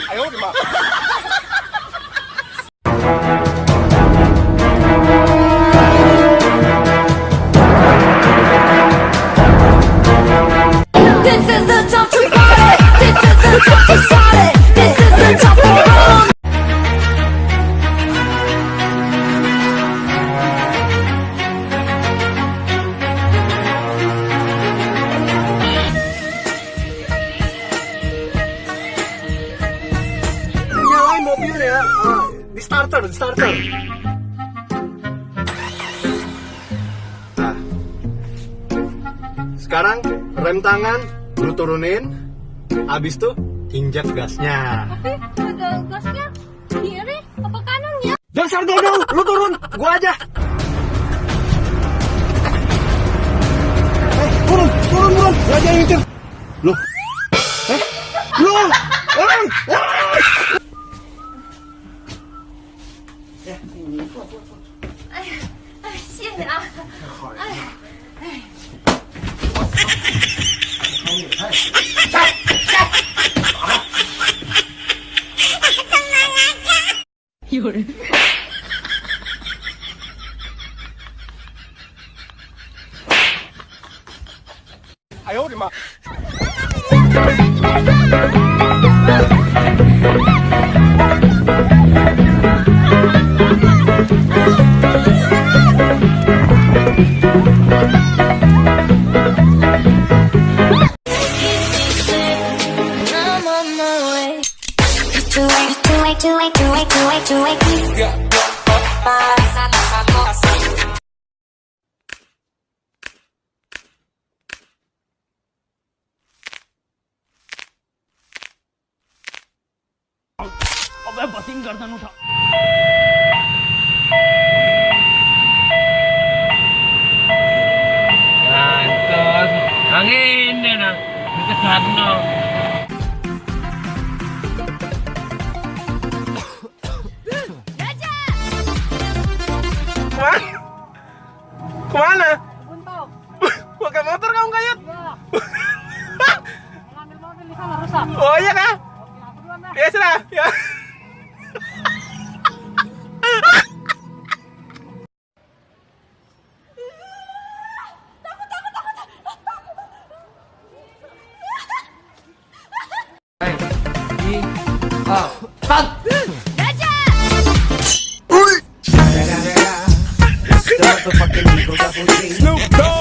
哎呦我的妈！This is the time to party. This is the time to start it. This is the time for all. ，nyalain mobilnya, di starter. Nah, sekarang rem tangan lu turunin, abis itu injak gasnya. Tapi ada gasnya kiri apa kanan ya? Dasar dodol, lu turun, gua aja. Turun, gua aja yang nyetir. Loh,哎，谢谢啊！有人。哎呦我的妈！ अबे बसिंग गर्दन उठा Lantos, angin na dekat no. Kemana? Buntok. Pakai motor kamu kayat? Ya. Ngambil mobil di sana rusak. Oh iya kah? Oke, aku duluan dah. Ya sudah, ya. Snoop Dogg.